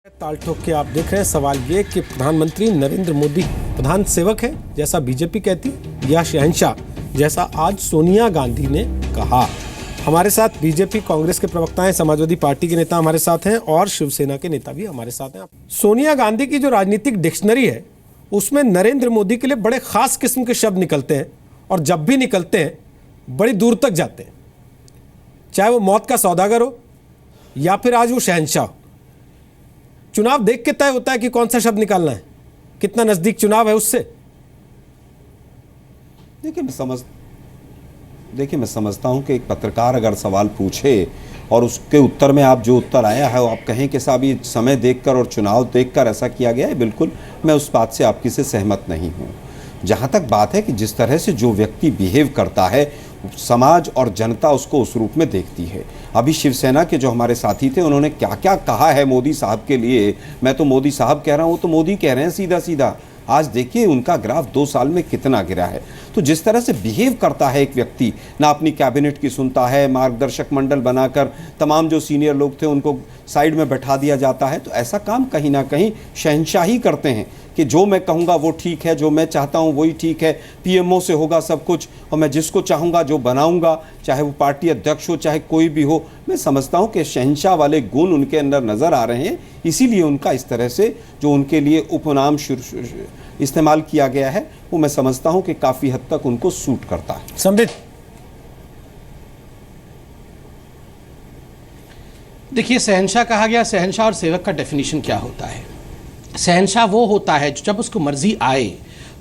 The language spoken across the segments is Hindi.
ताल ठोक के आप देख रहे हैं। सवाल ये कि प्रधानमंत्री नरेंद्र मोदी प्रधान सेवक है जैसा बीजेपी कहती है या शहंशाह जैसा आज सोनिया गांधी ने कहा। हमारे साथ बीजेपी कांग्रेस के प्रवक्ता हैं, समाजवादी पार्टी के नेता हमारे साथ हैं और शिवसेना के नेता भी हमारे साथ हैं। सोनिया गांधी की जो राजनीतिक डिक्शनरी है उसमें नरेंद्र मोदी के लिए बड़े खास किस्म के शब्द निकलते हैं और जब भी निकलते हैं बड़ी दूर तक जाते हैं, चाहे वो मौत का सौदागर हो या फिर आज वो शहंशाह। चुनाव देख के तय होता है कि कौन सा शब्द निकालना है, कितना नजदीक चुनाव है उससे। देखिए मैं समझता हूं कि एक पत्रकार अगर सवाल पूछे और उसके उत्तर में आप जो उत्तर आया है वो आप कहें कि साहब ये समय देखकर और चुनाव देखकर ऐसा किया गया है, बिल्कुल मैं उस बात से आपकी से सहमत नहीं हूं। जहां तक बात है कि जिस तरह से जो व्यक्ति बिहेव करता है समाज और जनता उसको उस रूप में देखती है। अभी शिवसेना के जो हमारे साथी थे उन्होंने क्या क्या कहा है मोदी साहब के लिए, मैं तो मोदी साहब कह रहा हूं, वो तो मोदी कह रहे हैं सीधा सीधा। आज देखिए उनका ग्राफ 2 साल में कितना गिरा है। तो जिस तरह से बिहेव करता है एक व्यक्ति, ना अपनी कैबिनेट की सुनता है, मार्गदर्शक मंडल बनाकर तमाम जो सीनियर लोग थे उनको साइड में बैठा दिया जाता है, तो ऐसा काम कहीं ना कहीं शहंशाही करते हैं कि जो मैं कहूँगा वो ठीक है, जो मैं चाहता हूँ वही ठीक है, पीएमओ से होगा सब कुछ और मैं जिसको चाहूँगा जो बनाऊँगा, चाहे वो पार्टी अध्यक्ष हो चाहे कोई भी हो। मैं समझता हूँ कि शहंशाह वाले गुण उनके अंदर नज़र आ रहे हैं, इसीलिए उनका इस तरह से जो उनके लिए उपनाम इस्तेमाल किया गया है वो मैं समझता हूँ कि काफ़ी हद तक उनको सूट करता है। समृद्ध, देखिए शहंशाह कहा गया, शहंशाह और सेवक का डेफिनेशन क्या होता है? शहंशाह वो होता है जब उसको मर्जी आए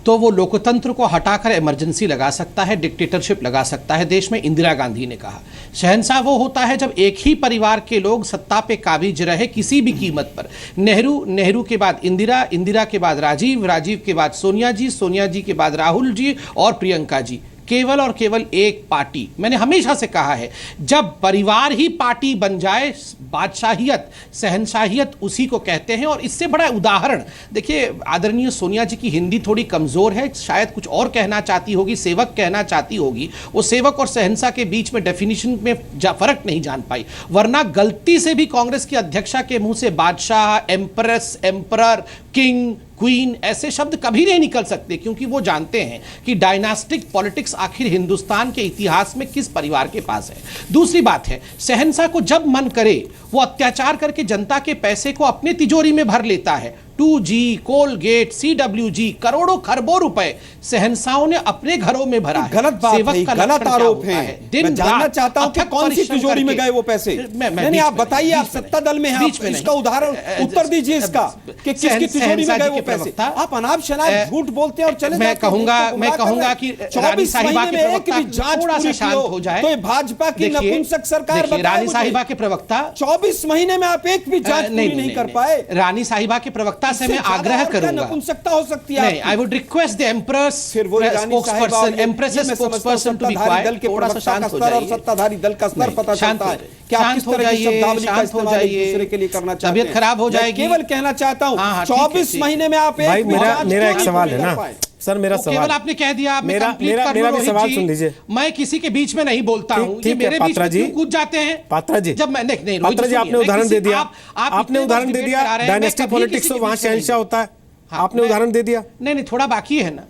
तो वो लोकतंत्र को हटाकर इमरजेंसी लगा सकता है, डिक्टेटरशिप लगा सकता है। देश में इंदिरा गांधी ने कहा। शहंशाह वो होता है जब एक ही परिवार के लोग सत्ता पे काबिज रहे किसी भी कीमत पर। नेहरू के बाद इंदिरा, इंदिरा के बाद राजीव, राजीव के बाद सोनिया जी, सोनिया जी के बाद राहुल जी और प्रियंका जी। केवल और केवल एक पार्टी। मैंने हमेशा से कहा है जब परिवार ही पार्टी बन जाए, बादशाहियत, शहंशाहियत उसी को कहते हैं। और इससे बड़ा उदाहरण देखिए, आदरणीय सोनिया जी की हिंदी थोड़ी कमजोर है, शायद कुछ और कहना चाहती होगी, सेवक कहना चाहती होगी। वो सेवक और शहंशाह के बीच में डेफिनेशन में फर्क नहीं जान पाई, वरना गलती से भी कांग्रेस की अध्यक्षा के मुंह से बादशाह, एम्प्रेस, एम्परर, किंग, क्वीन ऐसे शब्द कभी नहीं निकल सकते, क्योंकि वो जानते हैं कि डायनास्टिक पॉलिटिक्स आखिर हिंदुस्तान के इतिहास में किस परिवार के पास है। दूसरी बात है, शहंशाह को जब मन करे वो अत्याचार करके जनता के पैसे को अपने तिजोरी में भर लेता है। 2G, कोलगेट, CWG, करोड़ों खरबों रुपए शहंशाहों ने अपने घरों में भरा है। गलत बात है, गलत आरोप है। मैं जानना चाहता हूं कि कौन सी तिजोरी में गए वो पैसे। नहीं, आप बताइए, आप सत्ता दल में हैं, इसका उदाहरण उत्तर दीजिए इसका कि किसकी तिजोरी में गए वो पैसे। आप अनाप शनाप झूठ बोलते हैं और चले। मैं कहूंगा कि रानी साहिबा के प्रवक्ता थोड़ा सा शांत हो जाए। तो भाजपा की नपुंसक सरकार, रानी साहिबा के प्रवक्ता 24 महीने में आप एक भी जांच नहीं कर पाए। रानी साहिबा के प्रवक्ता से मैं आग्रह करूंगा, नपुंसकता हो सकती है। नहीं, I would request the empress spokesperson, empress spokesperson to be quiet. थोड़ा सा शांत हो जाइए, सत्ताधारी दल का स्तर पता चलता है कि आप किस तरह की शब्दावली का इस्तेमाल एक दूसरे के लिए करना चाहते हैं। तबीयत खराब हो जाएगी। केवल कहना चाहता हूं 24 महीने में आप एक मेरा एक सवाल है ना सर, मेरा सवाल केवल आपने कह दिया, मेरा भी सवाल सुन लीजिए। मैं किसी के बीच में नहीं बोलता हूं, ये मेरे बीच में क्यों कूद जाते हैं? पात्रा जी, जब मैं नहीं, पात्रा जी आपने उदाहरण दे दिया, आपने उदाहरण दे दिया डायनेस्टी पॉलिटिक्स तो वहां शहंशाह होता है, आपने उदाहरण दे दिया। नहीं, थोड़ा बाकी है ना,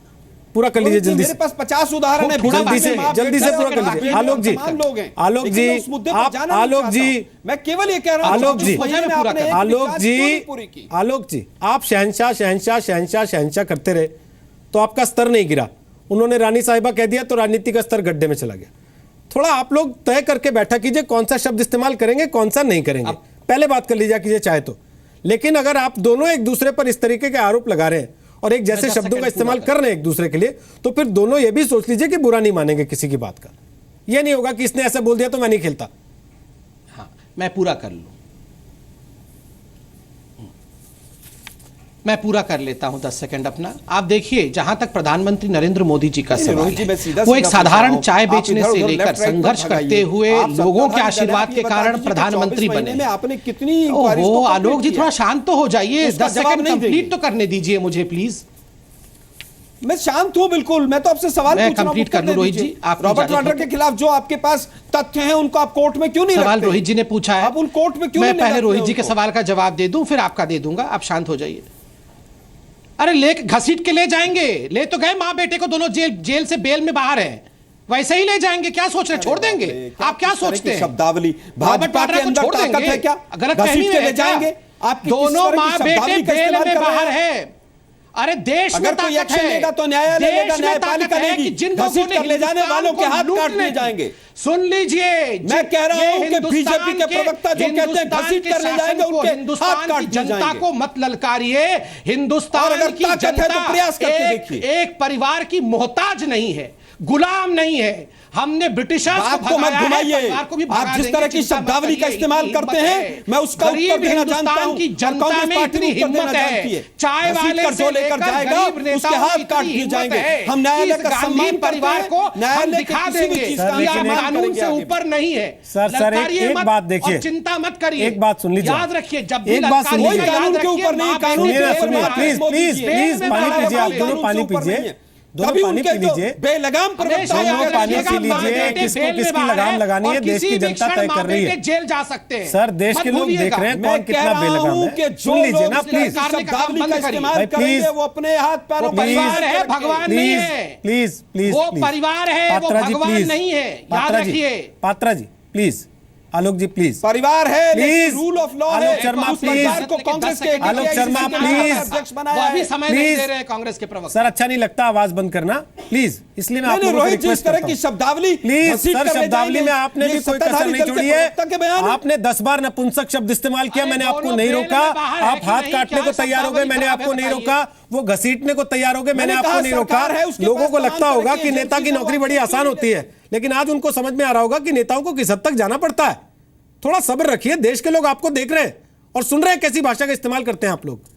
पूरा कर लीजिए जल्दी से। मेरे पास 50 उदाहरण है, जल्दी से पूरा कर लीजिए। आलोक जी, आलोक जी, आलोक जी, मैं केवल ये कह रहा हूं, आलोक जी, आलोक जी, आप शहंशाह करते रहे तो आपका स्तर नहीं गिरा। उन्होंने रानी साहिबा कह दिया तो राजनीति का स्तर गड्ढे में चला गया। थोड़ा आप लोग तय करके बैठा कीजिए कौन सा शब्द इस्तेमाल करेंगे, कौन सा नहीं करेंगे, पहले बात कर लीजिए कीजिए चाहे तो। लेकिन अगर आप दोनों एक दूसरे पर इस तरीके के आरोप लगा रहे हैं और एक जैसे शब्दों का इस्तेमाल कर रहे हैं एक दूसरे के लिए, तो फिर दोनों ये भी सोच लीजिए कि बुरा नहीं मानेंगे किसी की बात का। यह नहीं होगा कि इसने ऐसा बोल दिया तो मैं नहीं खेलता। हाँ, मैं पूरा कर लूं, मैं पूरा कर लेता हूं 10 सेकंड अपना। आप देखिए, जहां तक प्रधानमंत्री नरेंद्र मोदी जी का सवाल है, वो एक साधारण चाय बेचने से लेकर संघर्ष करते हुए लोगों के आशीर्वाद के कारण प्रधानमंत्री बने। आपने कितनी वो आलोक जी थोड़ा शांत तो हो जाइए, 10 सेकंड कंप्लीट तो करने दीजिए मुझे प्लीज। मैं शांत हूं बिल्कुल, मैं तो आपसे सवाल मैं पूछ रहा हूं, कंप्लीट उत्तर कर लूं दे रोहित दीजिए। जी, आप रॉबर्ट इजाजत वाड्रा हो के खिलाफ जो आपके पास तथ्य हैं उनको आप कोर्ट में क्यों नहीं सवाल रखते? रोहित जी ने पूछा है, आप उन कोर्ट में क्यों मैं नहीं पहले लगाते रोहित जी के उनको? सवाल का जवाब दे दूं, फिर आपका दे दूंगा, आप शांत हो जाइए। अरे ले घसीट के ले जाएंगे, ले तो गए मां बेटे को, दोनों जेल से बेल में बाहर हैं, वैसे ही ले जाएंगे, क्या सोच रहे हैं, छोड़ देंगे? आप क्या सोचते हैं? शब्दावली रॉबर्ट भाजपा वाड्रा के को अंदर छोड़ ताकत देंगे? है क्या? गलत फहमी घसीट के में ले है क्या? जाएंगे? आप किस दोनों तरह की माँ शब्दावली बेटे का बेल इस्तेमाल में कर रहे बाहर हैं? है। अरे देश में अगर कोई ताकत एक्शन है, लेगा तो न्यायालय लेगा, देश में न्यायपालिका ताकत है लेगी। कि जिन लोगों घसीट ने कर ले जाने हिंदुस्तान वालों के को हाथ काट लूटने दिए जाएंगे। सुन लीजिए, मैं कह रहा हूं कि हिंदुस्तान बीजेपी के प्रवक्ता जो कहते हैं हिंदुस्तान घसीट के कर ले शासन जाएंगे, को, उनके हाथ हिंदुस्तान काट की दिए जनता जाएंगे। को मत ललकारिए। हिंदुस्तान और अगर की ताकत है तो जनता प्रयास करके देखिए। एक परिवार की मोहताज नहीं है, गुलाम नहीं है। हमने ब्रिटिशर्स को बात को मत भगाया है, घुमाइए। परिवार को भी आप भगा जिस देंगे, तरह की चिंता मत शब्दावली का करिए, इस्तेमाल इतनी करते हिम्मत हैं, है। मैं उसका उत्तर गरीब देना जानता हिंदुस्तान हूं की और जनता कांग्रेस में पार्टी इतनी भी उत्तर देना हिम्मत जानती है, है। चाय घसीट वाले कर से जो लेकर लेकर जाएगा गरीब नेताओं उसके हाथ की काट इतनी दिए हिम्मत जाएंगे। है हम न्यायालय इस का गांधी सम्मान परिवार करते को हैं, हम न्यायालय के दिखा किसी भी देंगे चीज सर, का कि आप लेकिन एक- कानून से आगे। ऊपर नहीं है। सर, ललकारिए एक मत बात देखिए। और चिंता मत करिए। एक बात सुन लीजिए। याद रखिए, जब भी एक बात सुन ललकारिएगा, लीजिए। याद कानून के रखिए, ऊपर नहीं, माँ कानून बेटे सुनिए ना, बेल सुनिए, में बाहर प्लीज है। प्लीज बेल प्लीज में पानी बाहर पीजिए, आप है। दोनों पानी पीजिए, दोनों तभी पानी उनके पी जो लीजिए, बेलगाम प्रवक्ता हमेशा दोनों याद पानी रखिएगा, पी माँ लीजिए, बेटे किसको बेल में किसकी बाहर लगाम है लगानी है, और देश की किसी भी जनता क्षण तय माँ कर रही है। बेटे जेल जा सकते हैं। सर, देश मत के लोग भूलिएगा। देख रहे हैं मैं कौन कह कितना रहा बेलगाम हूं है। कि जो सुन लीजिए लोग ना इस प्लीज, तरह की शब्दावली का बंद करिए। इस्तेमाल भाई, करेंगे प्लीज। वो अपने हाथ पैरों वो पर परिवार हाथ है, रखेंगे। भगवान नहीं है। प्लीज प्लीज वो प्लीज। परिवार है, वो पात्रा जी, भगवान प्लीज। नहीं है, याद पात्रा जी, रखिए। पात्रा जी प्लीज, आलोक जी प्लीज, परिवार है, प्लीज। लेकिन रूल ऑफ लॉ है। आलोक शर्मा, उस प्लीज। परिवार को कांग्रेस के आलोक शर्मा, प्लीज। अध्यक्ष वो बनाया अभी है। समय नहीं प्लीज। दे रहे हैं कांग्रेस के प्रवक्ता। सर अच्छा नहीं लगता आवाज बंद करना प्लीज, इसलिए मैं आप नहीं, लोगों से रोहित जी, इस रिक्वेस्ट तरह करता की हूं। शब्दावली प्लीज घसीट सर, कर ले शब्दावली जाएंगे। में आपने ये भी कोई कसर सत्ताधारी नहीं दल के छोड़ी है। प्रवक्ता के बयान है। आपने 10 बार नपुंसक शब्द इस्तेमाल किया, अरे मैंने आपको दोनों नहीं बेल रोका। में बाहर है आप कि हाथ नहीं? काटने क्या को तैयार हो गए, शब्दावली मैंने खराब है, आपको नहीं बताइए। रोका। वो घसीटने को तैयार हो गए, मैंने मैंने आपको कहा नहीं रोका। सरकार है, उसके लोगों पास को तमाम लगता होगा तरह की कि नेता की एजेंसी नौकरी को बड़ी क्यों आसान नहीं होती है, लेकिन आज उनको समझ में आ रहा होगा कि नेताओं को किस हद तक जाना पड़ता है। थोड़ा सब्र रखिए, देश के लोग आपको देख रहे हैं और सुन रहे हैं कैसी भाषा का इस्तेमाल करते हैं आप लोग।